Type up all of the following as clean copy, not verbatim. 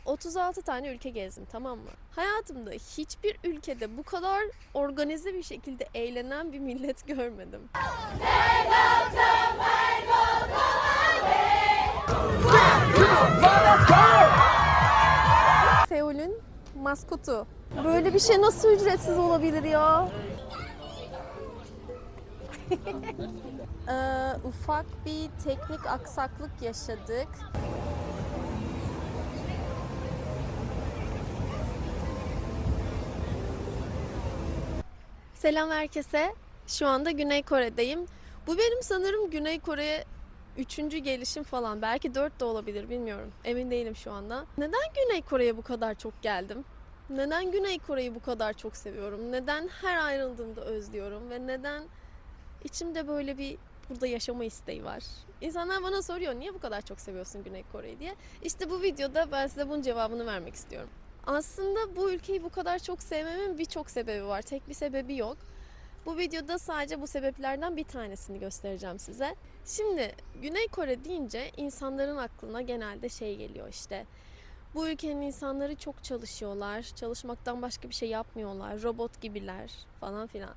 36 tane ülke gezdim, tamam mı? Hayatımda hiçbir ülkede bu kadar organize bir şekilde eğlenen bir millet görmedim. Seul'ün maskotu. Böyle bir şey nasıl ücretsiz olabilir ya? Ufak bir teknik aksaklık yaşadık. Selam herkese. Şu anda Güney Kore'deyim. Bu benim sanırım Güney Kore'ye 3. gelişim falan. Belki 4 de olabilir, bilmiyorum. Emin değilim şu anda. Neden Güney Kore'ye bu kadar çok geldim? Neden Güney Kore'yi bu kadar çok seviyorum? Neden her ayrıldığımda özlüyorum? Ve neden içimde böyle bir burada yaşama isteği var? İnsanlar bana soruyor, niye bu kadar çok seviyorsun Güney Kore'yi diye. İşte bu videoda ben size bunun cevabını vermek istiyorum. Aslında bu ülkeyi bu kadar çok sevmemin birçok sebebi var. Tek bir sebebi yok. Bu videoda sadece bu sebeplerden bir tanesini göstereceğim size. Şimdi Güney Kore deyince insanların aklına genelde şey geliyor işte. Bu ülkenin insanları çok çalışıyorlar. Çalışmaktan başka bir şey yapmıyorlar. Robot gibiler falan filan.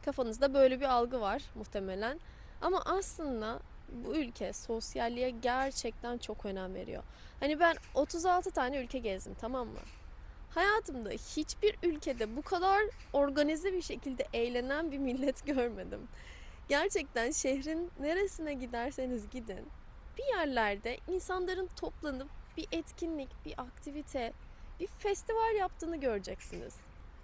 Kafanızda böyle bir algı var muhtemelen. Ama aslında bu ülke sosyalliğe gerçekten çok önem veriyor. Hani ben 36 tane ülke gezdim, tamam mı? Hayatımda hiçbir ülkede bu kadar organize bir şekilde eğlenen bir millet görmedim. Gerçekten şehrin neresine giderseniz gidin, bir yerlerde insanların toplanıp bir etkinlik, bir aktivite, bir festival yaptığını göreceksiniz.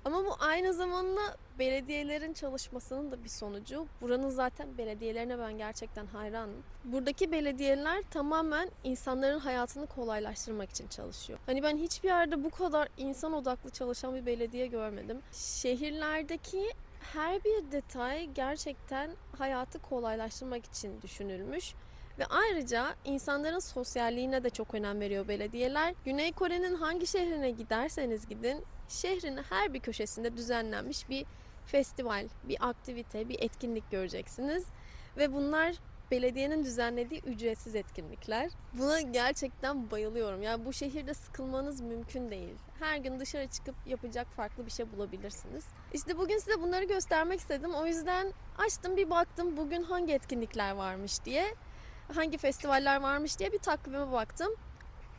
Ama bu aynı zamanda belediyelerin çalışmasının da bir sonucu. Buranın zaten belediyelerine ben gerçekten hayranım. Buradaki belediyeler tamamen insanların hayatını kolaylaştırmak için çalışıyor. Hani ben hiçbir yerde bu kadar insan odaklı çalışan bir belediye görmedim. Şehirlerdeki her bir detay gerçekten hayatı kolaylaştırmak için düşünülmüş. Ve ayrıca insanların sosyalliğine de çok önem veriyor belediyeler. Güney Kore'nin hangi şehrine giderseniz gidin, şehrin her bir köşesinde düzenlenmiş bir festival, bir aktivite, bir etkinlik göreceksiniz. Ve bunlar belediyenin düzenlediği ücretsiz etkinlikler. Buna gerçekten bayılıyorum. Yani bu şehirde sıkılmanız mümkün değil. Her gün dışarı çıkıp yapacak farklı bir şey bulabilirsiniz. İşte bugün size bunları göstermek istedim. O yüzden açtım, bir baktım bugün hangi etkinlikler varmış diye. Hangi festivaller varmış diye bir takvime baktım.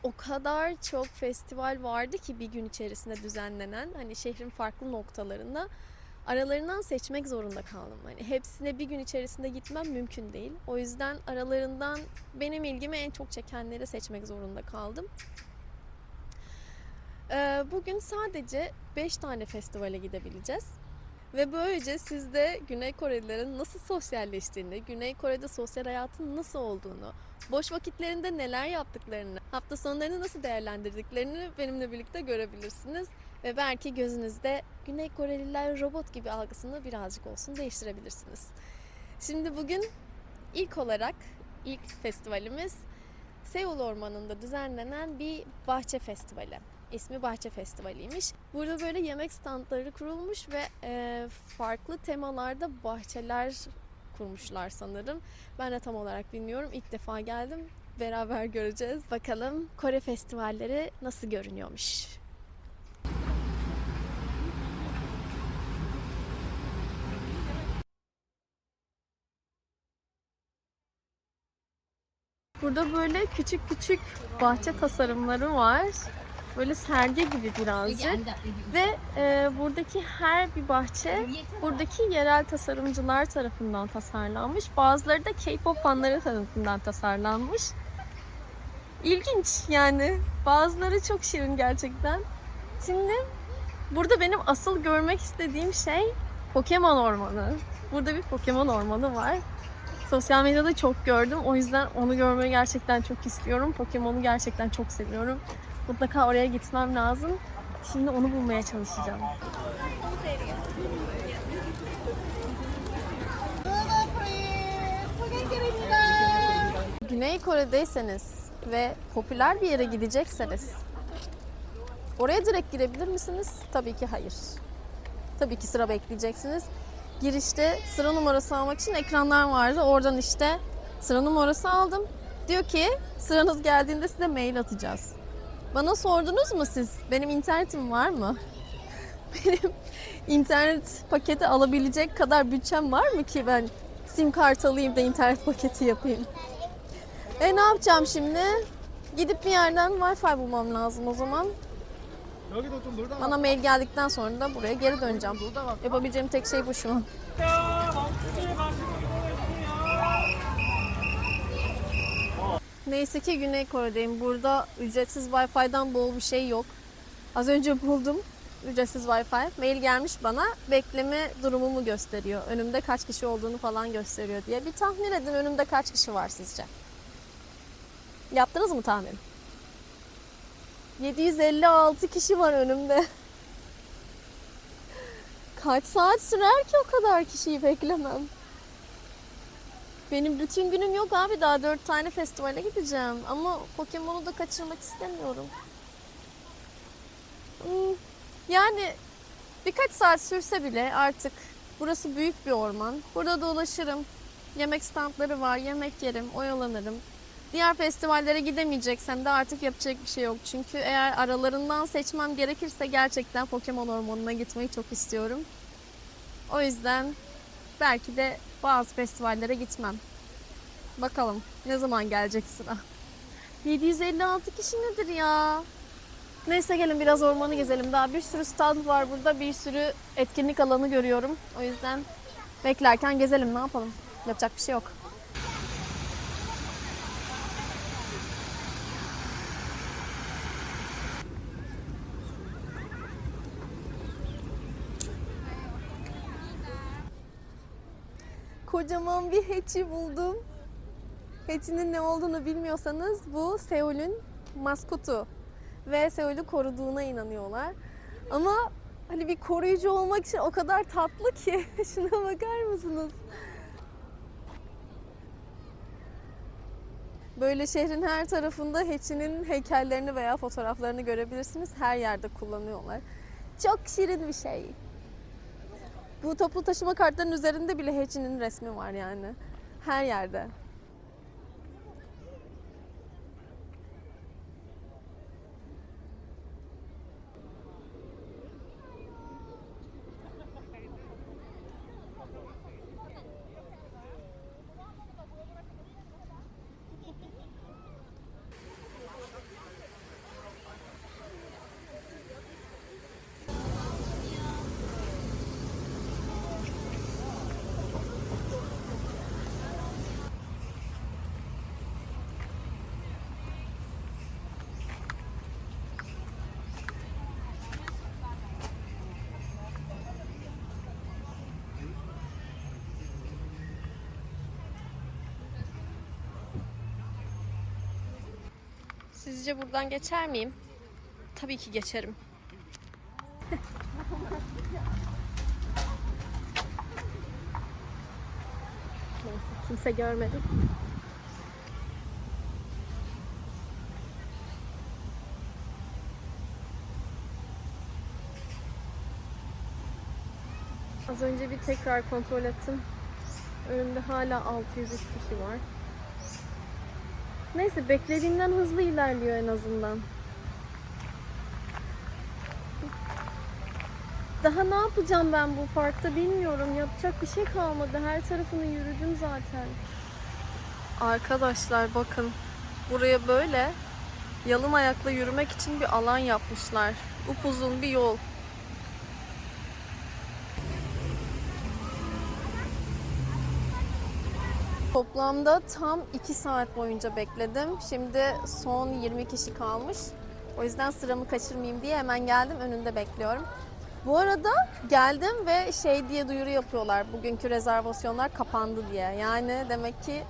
O kadar çok festival vardı ki bir gün içerisinde düzenlenen, hani şehrin farklı noktalarında, aralarından seçmek zorunda kaldım. Hani hepsine bir gün içerisinde gitmem mümkün değil. O yüzden aralarından benim ilgimi en çok çekenleri seçmek zorunda kaldım. Bugün sadece 5 tane festivale gidebileceğiz. Ve böylece siz de Güney Korelilerin nasıl sosyalleştiğini, Güney Kore'de sosyal hayatın nasıl olduğunu, boş vakitlerinde neler yaptıklarını, hafta sonlarını nasıl değerlendirdiklerini benimle birlikte görebilirsiniz. Ve belki gözünüzde Güney Koreliler robot gibi algısını birazcık olsun değiştirebilirsiniz. Şimdi bugün ilk festivalimiz Seul Ormanı'nda düzenlenen bir bahçe festivali. İsmi Bahçe Festivali'ymiş. Burada böyle yemek standları kurulmuş ve farklı temalarda bahçeler kurmuşlar sanırım. Ben de tam olarak bilmiyorum. İlk defa geldim. Beraber göreceğiz. Bakalım Kore festivalleri nasıl görünüyormuş. Burada böyle küçük küçük bahçe tasarımları var. Böyle sergi gibi birazcık. Ve buradaki her bir bahçe buradaki yerel tasarımcılar tarafından tasarlanmış. Bazıları da K-pop fanları tarafından tasarlanmış. İlginç yani. Bazıları çok şirin gerçekten. Şimdi burada benim asıl görmek istediğim şey Pokemon Ormanı. Burada bir Pokemon Ormanı var. Sosyal medyada çok gördüm. O yüzden onu görmeyi gerçekten çok istiyorum. Pokemon'u gerçekten çok seviyorum. Mutlaka oraya gitmem lazım. Şimdi onu bulmaya çalışacağım. Güney Kore'deyseniz ve popüler bir yere gidecekseniz oraya direkt girebilir misiniz? Tabii ki hayır. Tabii ki sıra bekleyeceksiniz. Girişte sıra numarası almak için ekranlar vardı. Oradan işte sıra numarası aldım. Diyor ki sıranız geldiğinde size mail atacağız. Bana sordunuz mu siz? Benim internetim var mı? Benim internet paketi alabilecek kadar bütçem var mı ki ben sim kart alayım da internet paketi yapayım? Ne yapacağım şimdi? Gidip bir yerden Wi-Fi bulmam lazım o zaman. Bana mail geldikten sonra da buraya geri döneceğim. Yapabileceğim tek şey bu şu an. Neyse ki Güney Kore'deyim. Burada ücretsiz Wi-Fi'den bol bir şey yok. Az önce buldum ücretsiz Wi-Fi. Mail gelmiş bana. Bekleme durumumu gösteriyor. Önümde kaç kişi olduğunu falan gösteriyor diye. Bir tahmin edin, önümde kaç kişi var sizce? Yaptınız mı tahmin? 756 kişi var önümde. Kaç saat sürer ki o kadar kişiyi beklemem? Benim bütün günüm yok abi. Daha 4 tane festivale gideceğim. Ama Pokemon'u da kaçırmak istemiyorum. Yani birkaç saat sürse bile artık burası büyük bir orman. Burada dolaşırım. Yemek standları var. Yemek yerim, oyalanırım. Diğer festivallere gidemeyeceksem de artık yapacak bir şey yok. Çünkü eğer aralarından seçmem gerekirse gerçekten Pokemon Ormanı'na gitmeyi çok istiyorum. O yüzden belki de bazı festivallere gitmem. Bakalım ne zaman gelecek sıra. 756 kişi nedir ya? Neyse gelin biraz ormanı gezelim. Daha bir sürü stand var burada. Bir sürü etkinlik alanı görüyorum. O yüzden beklerken gezelim, ne yapalım? Yapacak bir şey yok. Kocaman bir Hachi buldum. Hachi'nin ne olduğunu bilmiyorsanız bu Seul'ün maskotu. Ve Seul'ü koruduğuna inanıyorlar. Ama hani bir koruyucu olmak için o kadar tatlı ki. Şuna bakar mısınız? Böyle şehrin her tarafında Hachi'nin heykellerini veya fotoğraflarını görebilirsiniz. Her yerde kullanıyorlar. Çok şirin bir şey. Bu toplu taşıma kartlarının üzerinde bile Hachi'nin resmi var yani. Her yerde. Sizce buradan geçer miyim? Tabii ki geçerim. Neyse, kimse görmedi. Az önce bir tekrar kontrol ettim. Önümde hala 603 kişi var. Neyse, beklediğimden hızlı ilerliyor en azından. Daha ne yapacağım ben bu parkta bilmiyorum. Yapacak bir şey kalmadı. Her tarafını yürüdüm zaten. Arkadaşlar bakın. Buraya böyle yalın ayakla yürümek için bir alan yapmışlar. Upuzun bir yol. Toplamda tam 2 saat boyunca bekledim. Şimdi son 20 kişi kalmış. O yüzden sıramı kaçırmayayım diye hemen geldim. Önünde bekliyorum. Bu arada geldim ve şey diye duyuru yapıyorlar. Bugünkü rezervasyonlar kapandı diye. Yani demek ki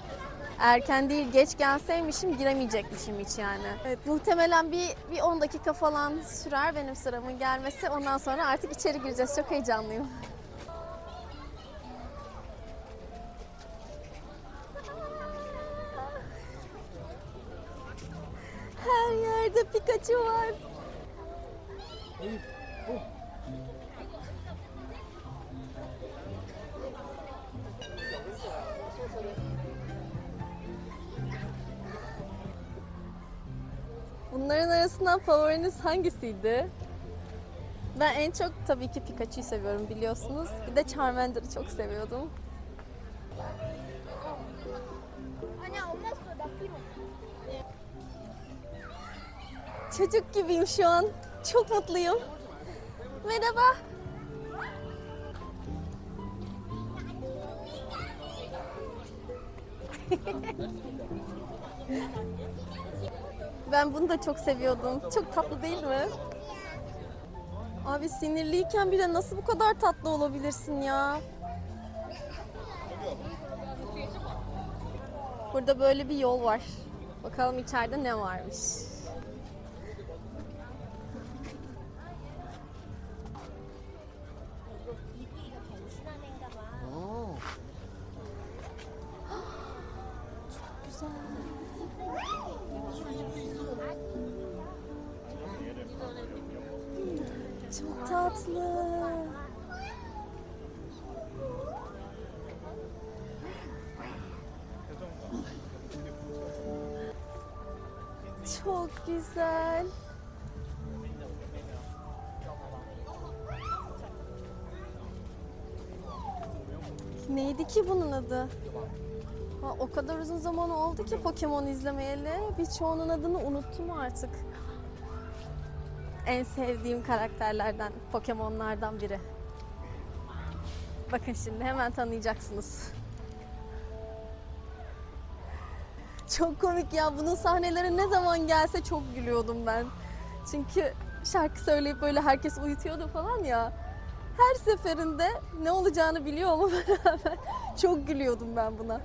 erken değil geç gelseymişim giremeyecekmişim hiç yani. Evet, muhtemelen bir 10 dakika falan sürer benim sıramın gelmesi. Ondan sonra artık içeri gireceğiz. Çok heyecanlıyım. Her yerde Pikachu var. Bunların arasından favoriniz hangisiydi? Ben en çok tabii ki Pikachu'yu seviyorum biliyorsunuz. Bir de Charmander'ı çok seviyordum. Çocuk gibiyim şu an. Çok mutluyum. Merhaba. Ben bunu da çok seviyordum. Çok tatlı değil mi? Abi sinirliyken bile nasıl bu kadar tatlı olabilirsin ya? Burada böyle bir yol var. Bakalım içeride ne varmış. Çok güzel. Çok tatlı. Çok güzel. Neydi ki bunun adı? Ha, o kadar uzun zaman oldu ki Pokemon izlemeyeli. Birçoğunun adını unuttum artık. En sevdiğim karakterlerden, Pokemon'lardan biri. Bakın şimdi hemen tanıyacaksınız. Çok komik ya. Bunun sahneleri ne zaman gelse çok gülüyordum ben. Çünkü şarkı söyleyip böyle herkes uyutuyordu falan ya. Her seferinde ne olacağını biliyor olmama rağmen çok gülüyordum ben buna.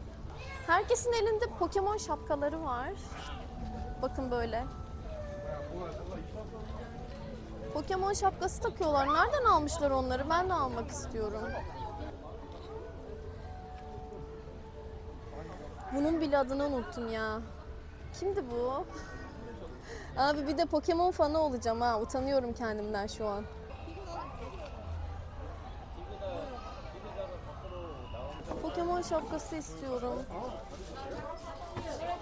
Herkesin elinde Pokemon şapkaları var. Bakın böyle. Pokemon şapkası takıyorlar. Nereden almışlar onları? Ben de almak istiyorum. Bunun bile adını unuttum ya. Kimdi bu? Abi bir de Pokemon fanı olacağım ha. Utanıyorum kendimden şu an. Pokemon şapkası istiyorum.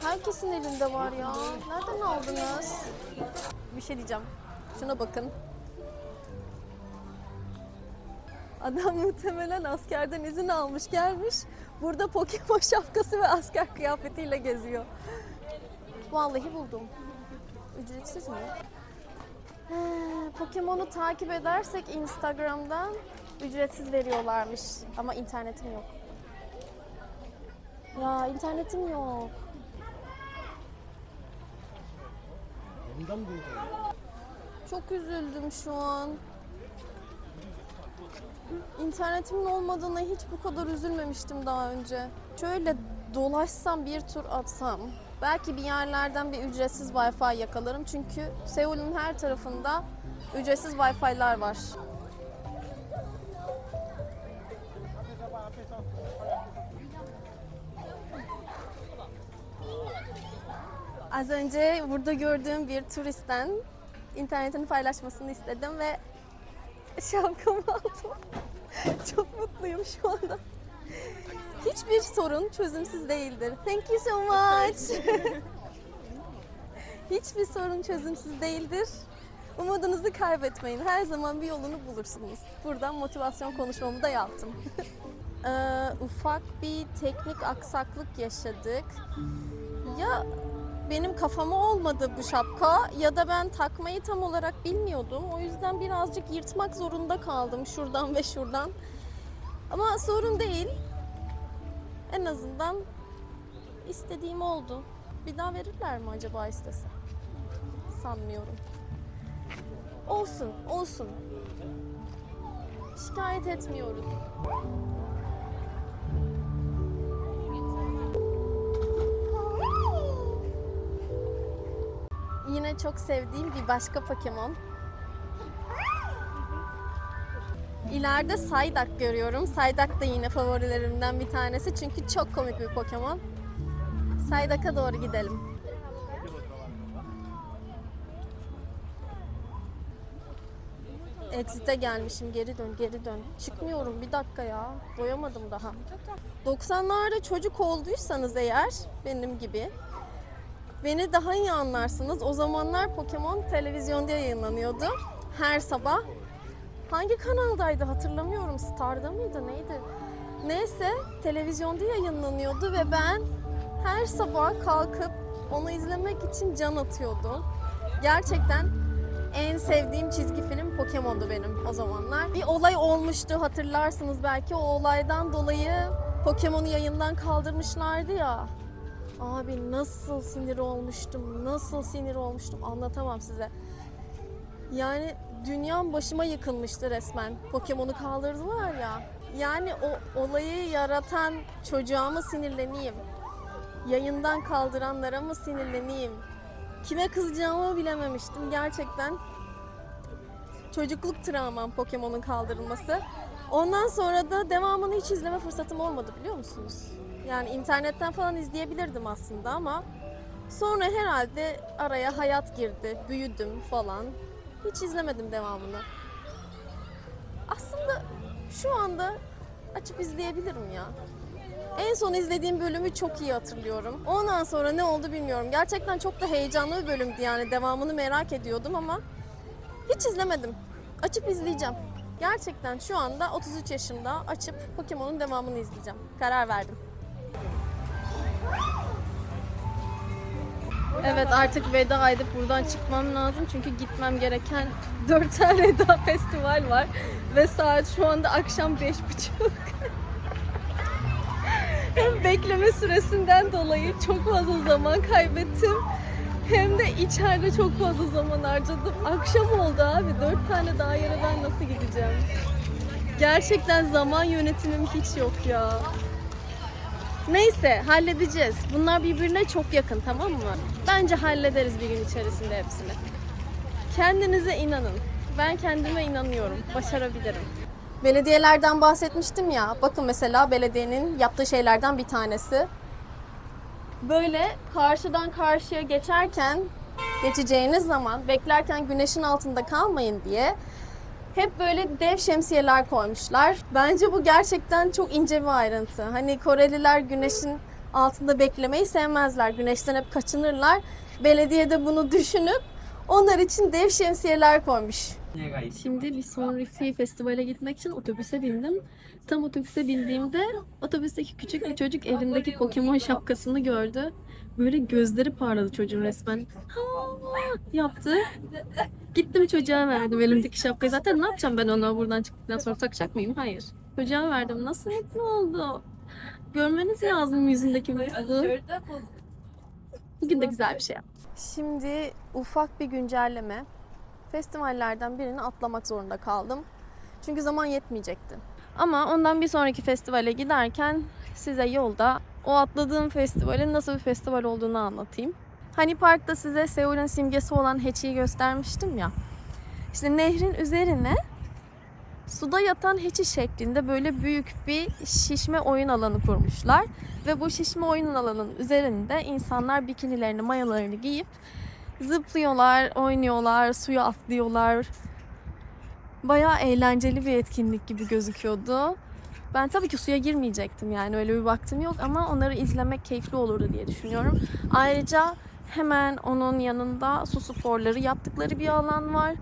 Herkesin elinde var ya. Nereden aldınız? Bir şey diyeceğim. Şuna bakın. Adam muhtemelen askerden izin almış gelmiş. Burada Pokemon şapkası ve asker kıyafetiyle geziyor. Vallahi buldum. Ücretsiz mi? Pokemon'u takip edersek Instagram'dan ücretsiz veriyorlarmış. Ama internetim yok. Ya internetim yok. Çok üzüldüm şu an. İnternetimin olmadığına hiç bu kadar üzülmemiştim daha önce. Şöyle dolaşsam, bir tur atsam, belki bir yerlerden bir ücretsiz Wi-Fi yakalarım. Çünkü Seul'ün her tarafında ücretsiz Wi-Fi'lar var. Az önce burada gördüğüm bir turistten internetini paylaşmasını istedim ve şapkamı aldım. Çok mutluyum şu anda. Hiçbir sorun çözümsüz değildir. Thank you so much. Hiçbir sorun çözümsüz değildir. Umudunuzu kaybetmeyin. Her zaman bir yolunu bulursunuz. Buradan motivasyon konuşmamı da yaptım. Ufak bir teknik aksaklık yaşadık. Ya benim kafama olmadı bu şapka ya da ben takmayı tam olarak bilmiyordum. O yüzden birazcık yırtmak zorunda kaldım şuradan ve şuradan. Ama sorun değil. En azından istediğim oldu. Bir daha verirler mi acaba istesem? Sanmıyorum. Olsun, olsun. Şikayet etmiyoruz. Yine çok sevdiğim bir başka Pokemon. İleride Psyduck görüyorum. Psyduck da yine favorilerimden bir tanesi. Çünkü çok komik bir Pokemon. Psyduck'a doğru gidelim. Exit'e gelmişim. Geri dön, geri dön. Çıkmıyorum. Bir dakika ya. Doyamadım daha. 90'larda çocuk olduysanız eğer, benim gibi, Beni daha iyi anlarsınız. O zamanlar Pokemon televizyonda yayınlanıyordu. Her sabah. Hangi kanaldaydı hatırlamıyorum. Star'da mıydı neydi? Neyse televizyonda yayınlanıyordu ve ben her sabah kalkıp onu izlemek için can atıyordum. Gerçekten en sevdiğim çizgi film Pokemon'du benim o zamanlar. Bir olay olmuştu hatırlarsınız belki. O olaydan dolayı Pokemon'u yayından kaldırmışlardı ya. Abi nasıl sinir olmuştum anlatamam size. Yani dünyam başıma yıkılmıştı resmen. Pokemon'u kaldırdılar ya. Yani o olayı yaratan çocuğa mı sinirleneyim? Yayından kaldıranlara mı sinirleneyim? Kime kızacağımı bilememiştim gerçekten. Çocukluk travmam Pokemon'un kaldırılması. Ondan sonra da devamını hiç izleme fırsatım olmadı biliyor musunuz? Yani internetten falan izleyebilirdim aslında ama sonra herhalde araya hayat girdi, büyüdüm falan. Hiç izlemedim devamını. Aslında şu anda açıp izleyebilirim ya. En son izlediğim bölümü çok iyi hatırlıyorum. Ondan sonra ne oldu bilmiyorum. Gerçekten çok da heyecanlı bir bölümdü yani. Devamını merak ediyordum ama hiç izlemedim. Açıp izleyeceğim. Gerçekten şu anda 33 yaşımda açıp Pokemon'un devamını izleyeceğim. Karar verdim. Evet artık veda edip buradan çıkmam lazım çünkü gitmem gereken 4 tane daha festival var ve saat şu anda akşam 5:30. Hem bekleme süresinden dolayı çok fazla zaman kaybettim hem de içeride çok fazla zaman harcadım. Akşam oldu abi, 4 tane daha yere ben nasıl gideceğim? Gerçekten zaman yönetimim hiç yok ya. Neyse halledeceğiz. Bunlar birbirine çok yakın tamam mı? Bence hallederiz bir gün içerisinde hepsini. Kendinize inanın. Ben kendime inanıyorum. Başarabilirim. Belediyelerden bahsetmiştim ya. Bakın mesela belediyenin yaptığı şeylerden bir tanesi. Böyle karşıdan karşıya geçeceğiniz zaman beklerken güneşin altında kalmayın diye hep böyle dev şemsiyeler koymuşlar. Bence bu gerçekten çok ince bir ayrıntı. Hani Koreliler güneşin altında beklemeyi sevmezler. Güneşten hep kaçınırlar. Belediye de bunu düşünüp onlar için dev şemsiyeler koymuş. Şimdi bir sonraki festivale gitmek için otobüse bindim. Tam otobüse bindiğimde otobüsteki küçük bir çocuk elimdeki Pokemon şapkasını gördü. Böyle gözleri parladı çocuğun resmen. Ha yaptı. Gittim çocuğa verdim elimdeki şapkayı. Zaten ne yapacağım ben ona buradan çıktıktan sonra takacak mıyım? Hayır. Çocuğa verdim. Nasıl mutlu oldu? Görmeniz lazım yüzündeki mutluluğu. Bugün de güzel bir şey yaptım. Şimdi ufak bir güncelleme. Festivallerden birini atlamak zorunda kaldım. Çünkü zaman yetmeyecekti. Ama ondan bir sonraki festivale giderken size yolda o atladığım festivalin nasıl bir festival olduğunu anlatayım. Hani parkta size Seul'ün simgesi olan Hachi'yi göstermiştim ya. İşte nehrin üzerine suda yatan Hachi şeklinde böyle büyük bir şişme oyun alanı kurmuşlar. Ve bu şişme oyun alanının üzerinde insanlar bikinilerini, mayolarını giyip zıplıyorlar, oynuyorlar, suya atlıyorlar. Bayağı eğlenceli bir etkinlik gibi gözüküyordu. Ben tabii ki suya girmeyecektim yani öyle bir vaktim yok ama onları izlemek keyifli olurdu diye düşünüyorum. Ayrıca hemen onun yanında su sporları yaptıkları bir alan var.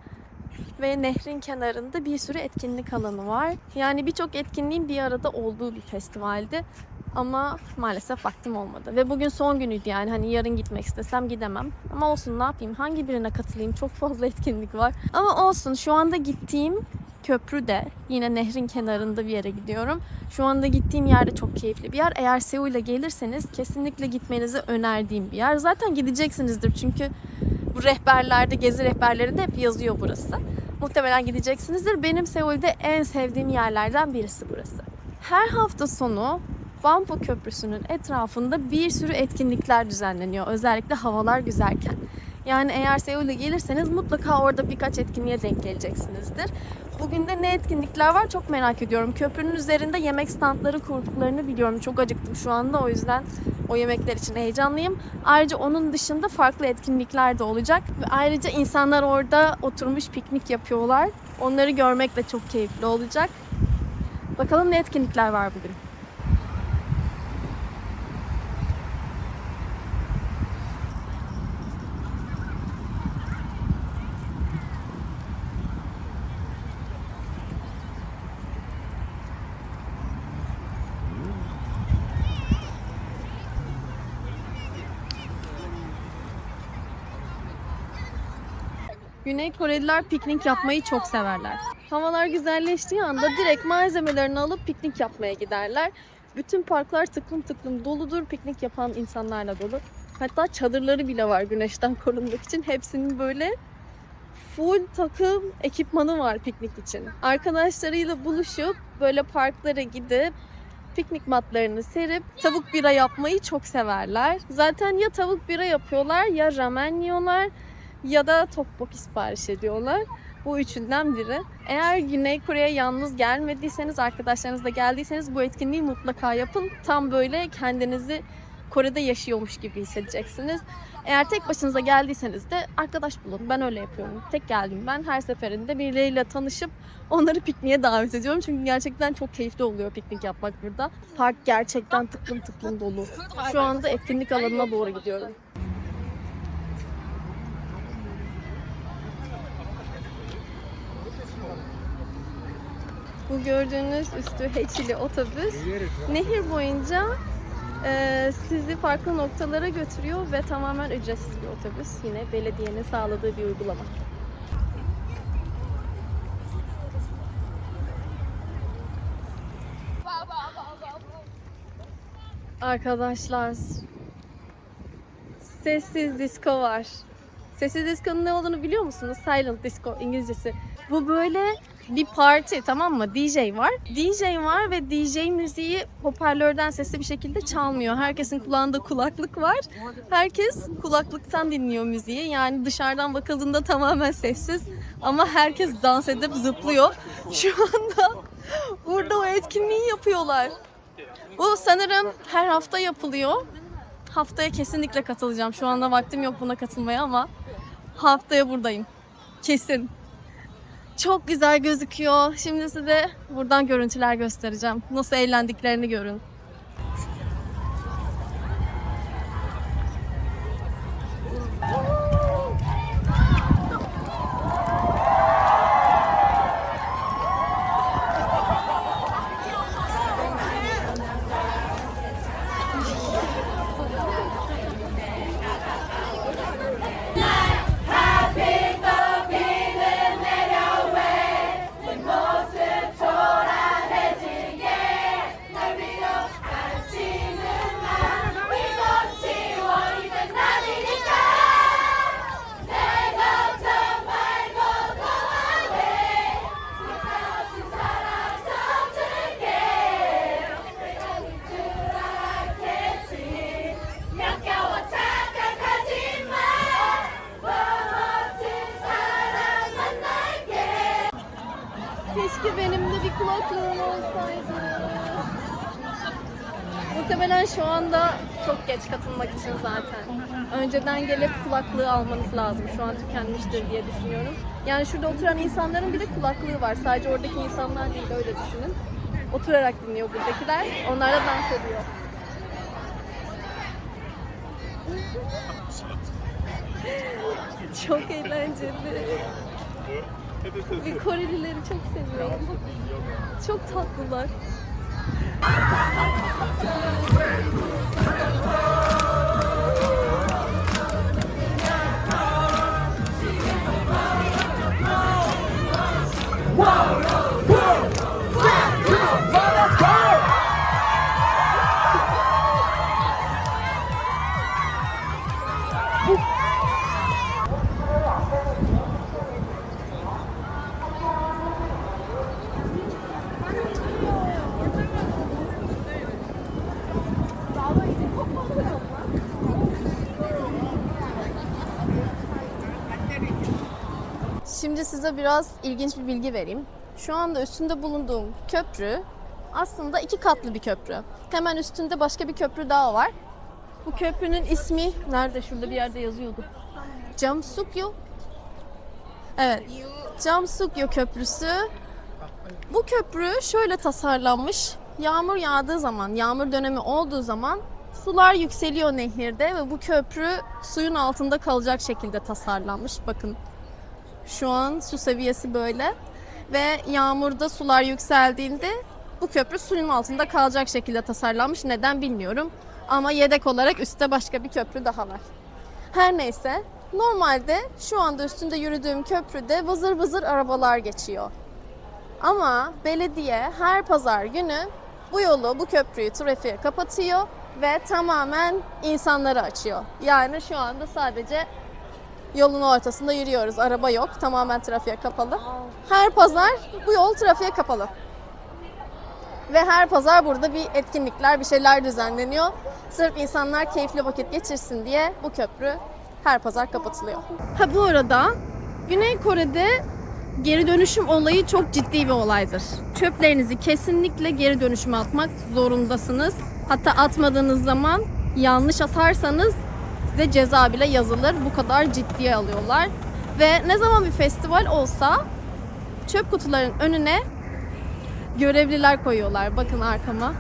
Ve nehrin kenarında bir sürü etkinlik alanı var. Yani birçok etkinliğin bir arada olduğu bir festivaldi. Ama maalesef vaktim olmadı. Ve bugün son günüydü yani hani yarın gitmek istesem gidemem. Ama olsun ne yapayım hangi birine katılayım çok fazla etkinlik var. Ama olsun şu anda gittiğim köprü de yine nehrin kenarında bir yere gidiyorum. Şu anda gittiğim yerde çok keyifli bir yer. Eğer Seul'e gelirseniz kesinlikle gitmenizi önerdiğim bir yer. Zaten gideceksinizdir çünkü bu rehberlerde, gezi rehberlerinde hep yazıyor burası. Muhtemelen gideceksinizdir. Benim Seul'de en sevdiğim yerlerden birisi burası. Her hafta sonu Banpo Köprüsü'nün etrafında bir sürü etkinlikler düzenleniyor. Özellikle havalar güzelken. Yani eğer Seul'e gelirseniz mutlaka orada birkaç etkinliğe denk geleceksinizdir. Bugün de ne etkinlikler var çok merak ediyorum. Köprünün üzerinde yemek standları kurduklarını biliyorum. Çok acıktım şu anda o yüzden o yemekler için heyecanlıyım. Ayrıca onun dışında farklı etkinlikler de olacak. Ve ayrıca insanlar orada oturmuş piknik yapıyorlar. Onları görmek de çok keyifli olacak. Bakalım ne etkinlikler var bugün. Güney Koreliler piknik yapmayı çok severler. Havalar güzelleştiği anda direkt malzemelerini alıp piknik yapmaya giderler. Bütün parklar tıklım tıklım doludur, piknik yapan insanlarla dolu. Hatta çadırları bile var güneşten korunmak için. Hepsinin böyle full takım ekipmanı var piknik için. Arkadaşlarıyla buluşup böyle parklara gidip piknik matlarını serip tavuk bira yapmayı çok severler. Zaten ya tavuk bira yapıyorlar ya ramen yiyorlar ya da tteokbokki sipariş ediyorlar. Bu üçünden biri. Eğer Güney Kore'ye yalnız gelmediyseniz, arkadaşlarınızla geldiyseniz bu etkinliği mutlaka yapın. Tam böyle kendinizi Kore'de yaşıyormuş gibi hissedeceksiniz. Eğer tek başınıza geldiyseniz de arkadaş bulun. Ben öyle yapıyorum. Tek geldim ben. Her seferinde birileriyle tanışıp onları pikniğe davet ediyorum. Çünkü gerçekten çok keyifli oluyor piknik yapmak burada. Park gerçekten tıklım tıklım dolu. Şu anda etkinlik alanına doğru gidiyorum. Bu gördüğünüz üstü H otobüs nehir boyunca sizi farklı noktalara götürüyor ve tamamen ücretsiz bir otobüs. Yine belediyenin sağladığı bir uygulama. Arkadaşlar, sessiz disco var. Sessiz disco'nun ne olduğunu biliyor musunuz? Silent disco İngilizcesi. Bu böyle bir parti, tamam mı? DJ var. DJ var ve DJ müziği hoparlörden sesli bir şekilde çalmıyor. Herkesin kulağında kulaklık var. Herkes kulaklıktan dinliyor müziği. Yani dışarıdan bakıldığında tamamen sessiz. Ama herkes dans edip zıplıyor. Şu anda burada o etkinliği yapıyorlar. Bu sanırım her hafta yapılıyor. Haftaya kesinlikle katılacağım. Şu anda vaktim yok buna katılmaya ama haftaya buradayım. Kesin. Çok güzel gözüküyor. Şimdi size buradan görüntüler göstereceğim. Nasıl eğlendiklerini görün. Keşke benim de bir kulaklığım olsaydı. Muhtemelen şu anda çok geç katılmak için zaten. Önceden gelip kulaklığı almanız lazım. Şu an tükenmiştir diye düşünüyorum. Yani şurada oturan insanların bir de kulaklığı var. Sadece oradaki insanlar değil, öyle düşünün. Oturarak dinliyor buradakiler. Onlar da dans ediyor. Çok eğlenceli. Ve Korelileri çok seviyorum. Çok tatlılar. Şimdi size biraz ilginç bir bilgi vereyim. Şu anda üstünde bulunduğum köprü aslında 2 katlı bir köprü. Hemen üstünde başka bir köprü daha var. Bu köprünün ismi nerede? Şurada bir yerde yazıyordu. Jamsukyo. Evet. Jamsukyo Köprüsü. Bu köprü şöyle tasarlanmış. Yağmur yağdığı zaman, yağmur dönemi olduğu zaman sular yükseliyor nehirde ve bu köprü suyun altında kalacak şekilde tasarlanmış. Bakın. Şu an su seviyesi böyle ve yağmurda sular yükseldiğinde bu köprü suyun altında kalacak şekilde tasarlanmış. Neden bilmiyorum ama yedek olarak üstte başka bir köprü daha var. Her neyse, Normalde şu anda üstünde yürüdüğüm köprüde vızır vızır arabalar geçiyor. Ama belediye her pazar günü bu yolu, bu köprüyü trafiğe kapatıyor ve tamamen insanlara açıyor. Yani şu anda sadece yolun ortasında yürüyoruz. Araba yok. Tamamen trafiğe kapalı. Her pazar bu yol trafiğe kapalı. Ve her pazar burada bir etkinlikler, bir şeyler düzenleniyor. Sırf insanlar keyifli vakit geçirsin diye bu köprü her pazar kapatılıyor. Ha bu arada Güney Kore'de geri dönüşüm olayı çok ciddi bir olaydır. Çöplerinizi kesinlikle geri dönüşüme atmak zorundasınız. Hatta atmadığınız zaman yanlış atarsanız size ceza bile yazılır. Bu kadar ciddiye alıyorlar. Ve ne zaman bir festival olsa çöp kutuların önüne görevliler koyuyorlar. Bakın arkama.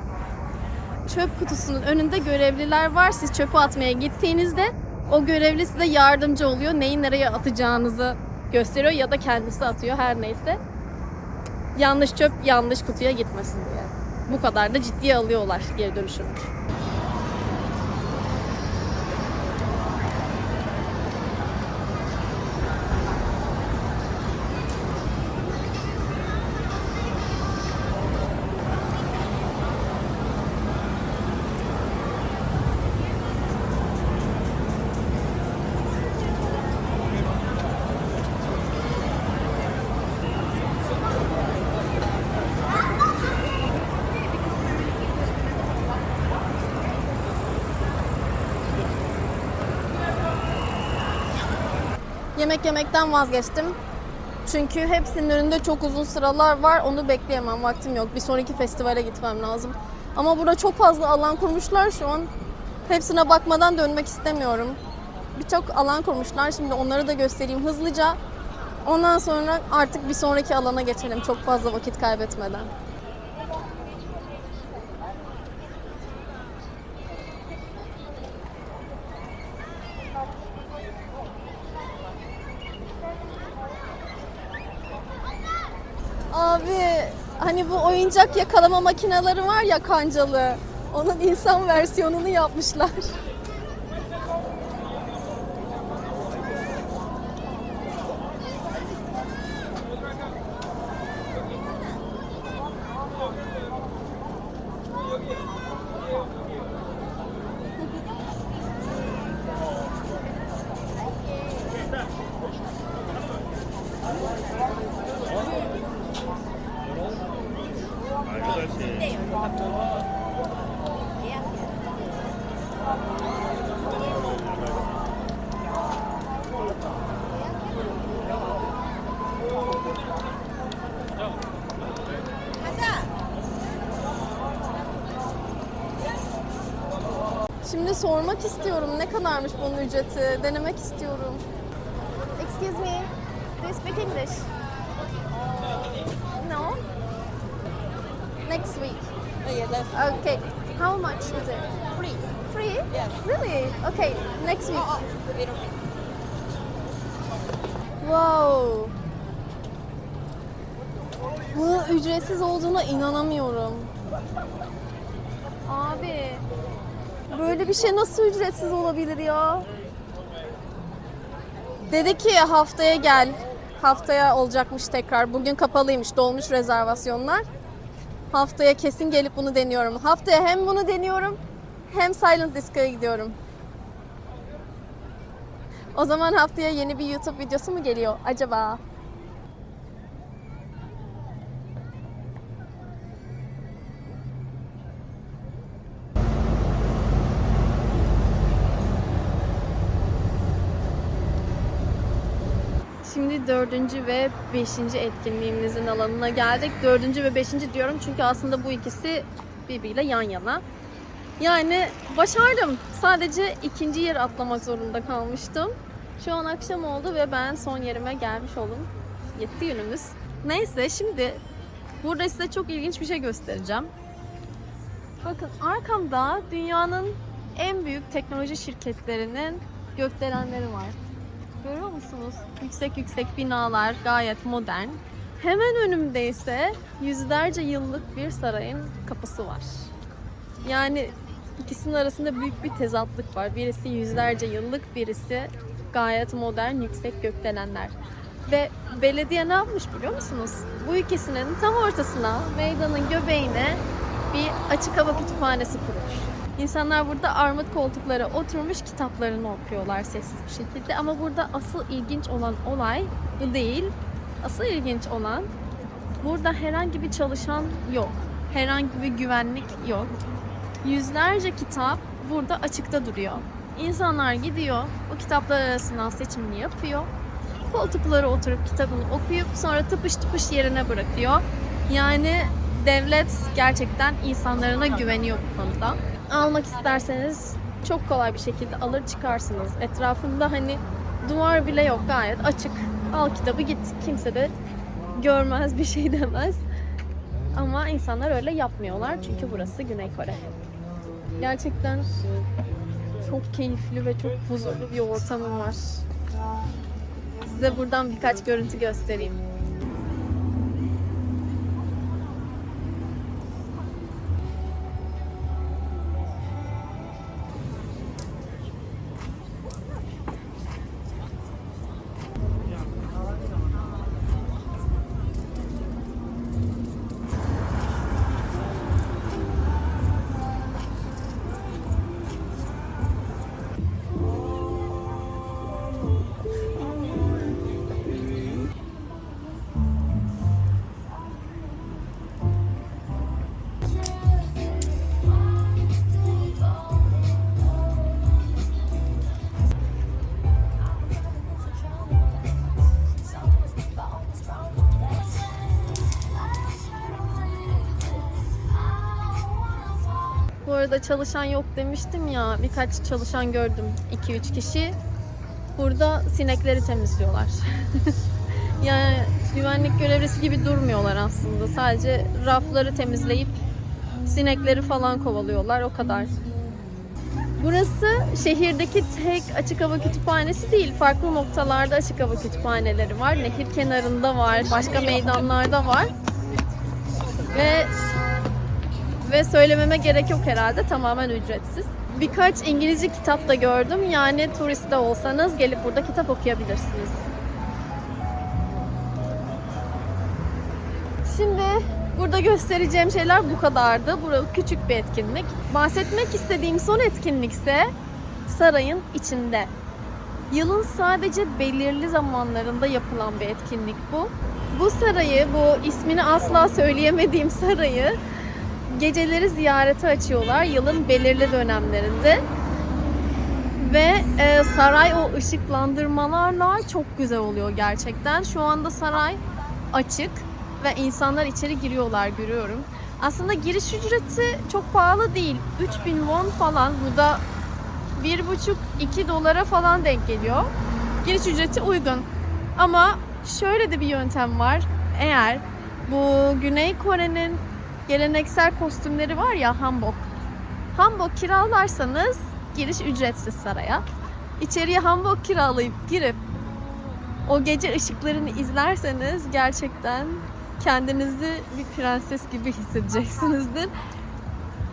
Çöp kutusunun önünde görevliler var. Siz çöpü atmaya gittiğinizde o görevli size yardımcı oluyor. Neyi nereye atacağınızı gösteriyor ya da kendisi atıyor her neyse. Yanlış çöp yanlış kutuya gitmesin diye. Bu kadar da ciddiye alıyorlar geri dönüşümü. Yemek yemekten vazgeçtim. Çünkü hepsinin önünde çok uzun sıralar var. Onu bekleyemem. Vaktim yok. Bir sonraki festivale gitmem lazım. Ama burada çok fazla alan kurmuşlar şu an. Hepsine bakmadan dönmek istemiyorum. Birçok alan kurmuşlar. Şimdi onları da göstereyim hızlıca. Ondan sonra artık bir sonraki alana geçelim. Çok fazla vakit kaybetmeden. Abi hani bu oyuncak yakalama makineleri var ya kancalı. Onun insan versiyonunu yapmışlar. Şimdi sormak istiyorum ne kadarmış bunun ücreti, denemek istiyorum. Excuse me, do you speak English? No? Next week. Oh, yeah, that's Okay, how much is it? free. Free? Yeah. Really? Okay, next week. We don't pay. Wow. Bu ücretsiz olduğuna inanamıyorum. Abi, böyle bir şey nasıl ücretsiz olabilir ya? Dedi ki haftaya gel. Haftaya olacakmış tekrar. Bugün kapalıymış, dolmuş rezervasyonlar. Haftaya kesin gelip bunu deniyorum. Haftaya hem bunu deniyorum hem Silent Disco'ya gidiyorum. O zaman haftaya yeni bir YouTube videosu mu geliyor acaba? Şimdi 4. ve 5. etkinliğimizin alanına geldik. 4. ve 5. diyorum çünkü aslında bu ikisi birbiriyle yan yana. Yani başardım. Sadece 2. yeri atlamak zorunda kalmıştım. Şu an akşam oldu ve ben son yerime gelmiş oldum. Yetti günümüz. Neyse şimdi burada size çok ilginç bir şey göstereceğim. Bakın arkamda dünyanın en büyük teknoloji şirketlerinin gökdelenleri var. Görüyor musunuz? Yüksek yüksek binalar, gayet modern. Hemen önümde ise yüzlerce yıllık bir sarayın kapısı var. Yani ikisinin arasında büyük bir tezatlık var. Birisi yüzlerce yıllık, birisi Gayet modern, yüksek gökdelenler. Ve belediye ne yapmış biliyor musunuz? Bu ikisinin tam ortasına, meydanın göbeğine bir açık hava kütüphanesi kurmuş. İnsanlar burada armut koltuklara oturmuş kitaplarını okuyorlar sessiz bir şekilde. Ama burada asıl ilginç olan olay bu değil. Asıl ilginç olan burada herhangi bir çalışan yok. Herhangi bir güvenlik yok. Yüzlerce kitap burada açıkta duruyor. İnsanlar gidiyor, o kitaplar arasından seçimini yapıyor. Koltuklara oturup kitabını okuyup sonra tıpış tıpış yerine bırakıyor. Yani devlet gerçekten insanlarına güveniyor bu konuda. Almak isterseniz çok kolay bir şekilde alır çıkarsınız. Etrafında hani duvar bile yok, gayet açık. Al kitabı git. Kimse de görmez, bir şey demez. Ama insanlar öyle yapmıyorlar çünkü burası Güney Kore. Gerçekten çok keyifli ve çok huzurlu bir ortamı var. Size buradan birkaç görüntü göstereyim. Bu arada çalışan yok demiştim ya, birkaç çalışan gördüm, 2-3 kişi. Burada sinekleri temizliyorlar. Yani güvenlik görevlisi gibi durmuyorlar aslında. Sadece rafları temizleyip sinekleri falan kovalıyorlar, o kadar. Burası şehirdeki tek açık hava kütüphanesi değil. Farklı noktalarda açık hava kütüphaneleri var. Nehir kenarında var, başka meydanlarda var. Ve söylememe gerek yok herhalde, tamamen ücretsiz. Birkaç İngilizce kitap da gördüm. Yani turist de olsanız gelip burada kitap okuyabilirsiniz. Şimdi burada göstereceğim şeyler bu kadardı. Burası küçük bir etkinlik. Bahsetmek istediğim son etkinlik ise sarayın içinde. Yılın sadece belirli zamanlarında yapılan bir etkinlik bu. Bu sarayı, bu ismini asla söyleyemediğim sarayı geceleri ziyarete açıyorlar yılın belirli dönemlerinde. Ve saray o ışıklandırmalarla çok güzel oluyor gerçekten. Şu anda saray açık ve insanlar içeri giriyorlar, görüyorum. Aslında giriş ücreti çok pahalı değil. 3000 won falan. Bu da 1,5-2 dolara falan denk geliyor. Giriş ücreti uygun. Ama şöyle de bir yöntem var. Eğer bu Güney Kore'nin geleneksel kostümleri var ya, hanbok. Hanbok kiralarsanız giriş ücretsiz saraya. İçeriye hanbok kiralayıp girip o gece ışıklarını izlerseniz gerçekten kendinizi bir prenses gibi hissedeceksinizdir.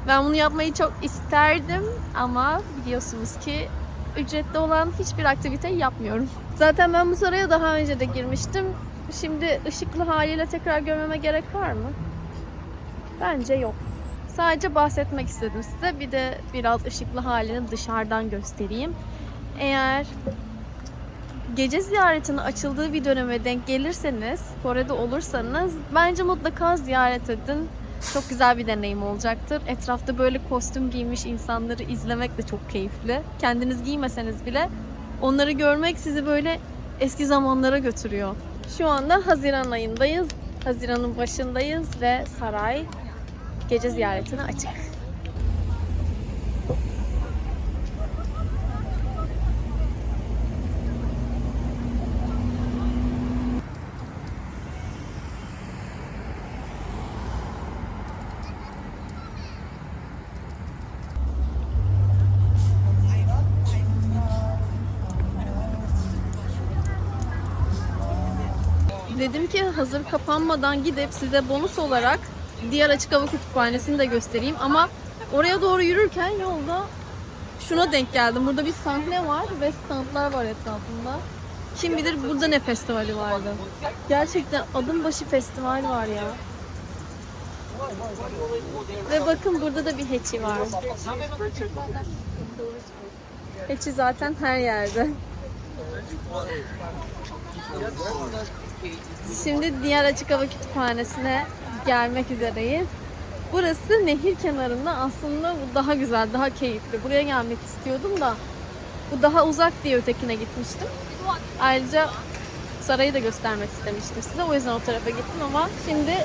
Ben bunu yapmayı çok isterdim ama biliyorsunuz ki ücretli olan hiçbir aktivite yapmıyorum. Zaten ben bu saraya daha önce de girmiştim. Şimdi ışıklı haliyle tekrar görmeme gerek var mı? Bence yok. Sadece bahsetmek istedim size. Bir de biraz ışıklı halini dışarıdan göstereyim. Eğer gece ziyaretinin açıldığı bir döneme denk gelirseniz, Kore'de olursanız bence mutlaka ziyaret edin. Çok güzel bir deneyim olacaktır. Etrafta böyle kostüm giymiş insanları izlemek de çok keyifli. Kendiniz giymeseniz bile onları görmek sizi böyle eski zamanlara götürüyor. Şu anda Haziran ayındayız. Haziran'ın başındayız ve saray gece ziyaretine açık. Dedim ki hazır kapanmadan gidip size bonus olarak diğer açık hava kütüphanesini de göstereyim. Ama oraya doğru yürürken yolda şuna denk geldim. Burada bir sahne var ve standlar var etrafında. Kim bilir burada ne festivali vardı. Gerçekten adım başı festival var ya. Ve bakın burada da bir keçi var. Keçi zaten her yerde. Şimdi diğer açık hava kütüphanesine gelmek üzereyiz. Burası nehir kenarında, aslında bu daha güzel, daha keyifli. Buraya gelmek istiyordum da bu daha uzak diye ötekine gitmiştim. Ayrıca sarayı da göstermek istemiştim size. O yüzden o tarafa gittim ama şimdi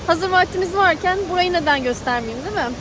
hazır vaktimiz varken burayı neden göstermeyeyim, değil mi?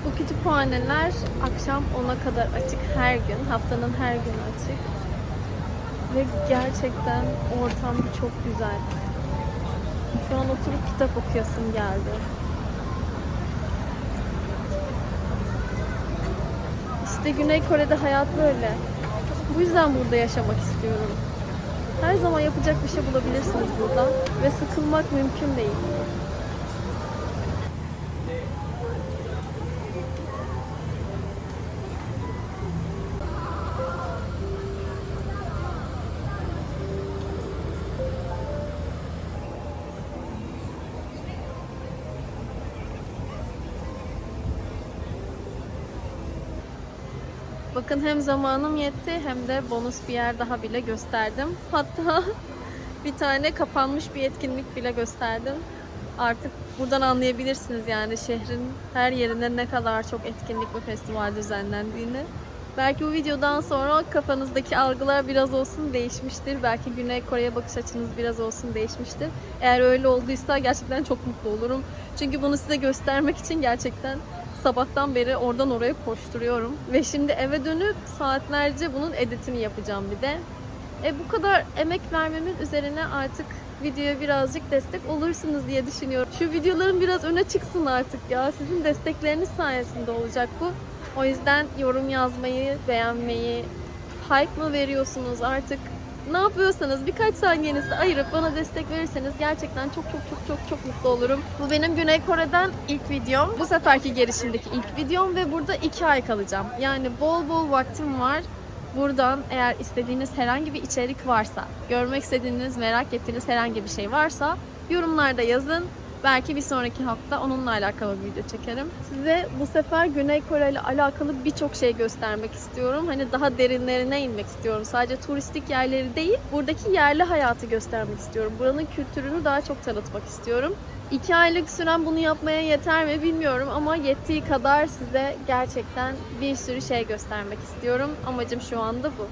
Bu kütüphaneler akşam 10'a kadar açık her gün. Haftanın her günü açık. Ve gerçekten ortam çok güzel. Şu an oturup kitap okuyasım geldi. İşte Güney Kore'de hayat böyle. Bu yüzden burada yaşamak istiyorum. Her zaman yapacak bir şey bulabilirsiniz burada. Ve sıkılmak mümkün değil. Bakın hem zamanım yetti hem de bonus bir yer daha bile gösterdim. Hatta bir tane kapanmış bir etkinlik bile gösterdim. Artık buradan anlayabilirsiniz yani şehrin her yerinde ne kadar çok etkinlik ve festival düzenlendiğini. Belki bu videodan sonra kafanızdaki algılar biraz olsun değişmiştir. Belki Güney Kore'ye bakış açınız biraz olsun değişmiştir. Eğer öyle olduysa gerçekten çok mutlu olurum. Çünkü bunu size göstermek için gerçekten sabahtan beri oradan oraya koşturuyorum. Ve şimdi eve dönüp saatlerce bunun editini yapacağım bir de. Bu kadar emek vermemin üzerine artık videoya birazcık destek olursunuz diye düşünüyorum. Şu videoların biraz öne çıksın artık ya. Sizin destekleriniz sayesinde olacak bu. O yüzden yorum yazmayı, beğenmeyi, like mı veriyorsunuz artık ne yapıyorsanız birkaç saniyenizi ayırıp bana destek verirseniz gerçekten çok mutlu olurum. Bu benim Güney Kore'den ilk videom. Bu seferki gelişimdeki ilk videom ve burada 2 ay kalacağım. Yani bol bol vaktim var. Buradan eğer istediğiniz herhangi bir içerik varsa, görmek istediğiniz, merak ettiğiniz herhangi bir şey varsa yorumlarda yazın. Belki bir sonraki hafta onunla alakalı bir video çekerim. Size bu sefer Güney Kore ile alakalı birçok şey göstermek istiyorum. Hani daha derinlerine inmek istiyorum. Sadece turistik yerleri değil, buradaki yerli hayatı göstermek istiyorum. Buranın kültürünü daha çok tanıtmak istiyorum. 2 aylık süren bunu yapmaya yeter mi bilmiyorum ama yettiği kadar size gerçekten bir sürü şey göstermek istiyorum. Amacım şu anda bu.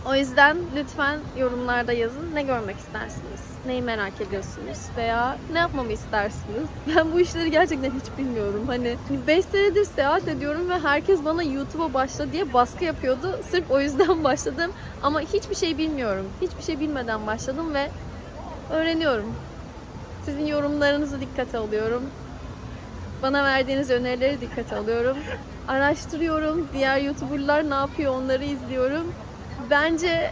O yüzden lütfen yorumlarda yazın ne görmek istersiniz, neyi merak ediyorsunuz veya ne yapmamı istersiniz. Ben bu işleri gerçekten hiç bilmiyorum. Hani 5 senedir seyahat ediyorum ve herkes bana YouTube'a başla diye baskı yapıyordu. Sırf o yüzden başladım ama hiçbir şey bilmiyorum. Hiçbir şey bilmeden başladım ve öğreniyorum. Sizin yorumlarınızı dikkate alıyorum. Bana verdiğiniz önerileri dikkate alıyorum. Araştırıyorum. Diğer YouTuber'lar ne yapıyor onları izliyorum. Bence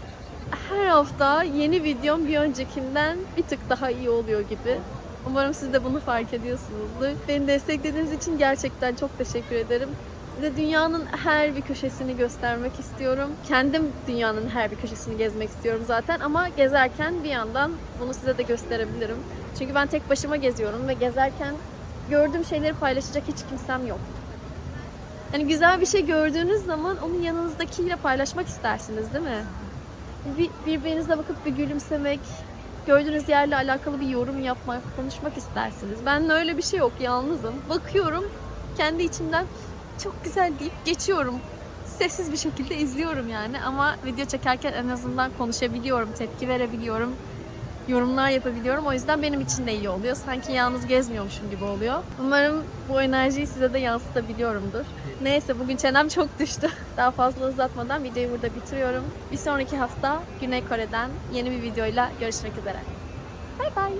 her hafta yeni videom bir öncekinden bir tık daha iyi oluyor gibi. Umarım siz de bunu fark ediyorsunuzdur. Beni desteklediğiniz için gerçekten çok teşekkür ederim. Size dünyanın her bir köşesini göstermek istiyorum. Kendim dünyanın her bir köşesini gezmek istiyorum zaten ama gezerken bir yandan bunu size de gösterebilirim. Çünkü ben tek başıma geziyorum ve gezerken gördüğüm şeyleri paylaşacak hiç kimsem yok. Yani güzel bir şey gördüğünüz zaman onu yanınızdakiyle paylaşmak istersiniz değil mi? Birbirinize bakıp bir gülümsemek, gördüğünüz yerle alakalı bir yorum yapmak, konuşmak istersiniz. Ben öyle bir şey yok, yalnızım. Bakıyorum, kendi içimden çok güzel deyip geçiyorum. Sessiz bir şekilde izliyorum yani ama video çekerken en azından konuşabiliyorum, tepki verebiliyorum. yorumlar yapabiliyorum. O yüzden benim için de iyi oluyor. Sanki yalnız gezmiyormuşum gibi oluyor. Umarım bu enerjiyi size de yansıtabiliyorumdur. Neyse bugün çenem çok düştü. Daha fazla uzatmadan videoyu burada bitiriyorum. Bir sonraki hafta Güney Kore'den yeni bir videoyla görüşmek üzere. Bay bay.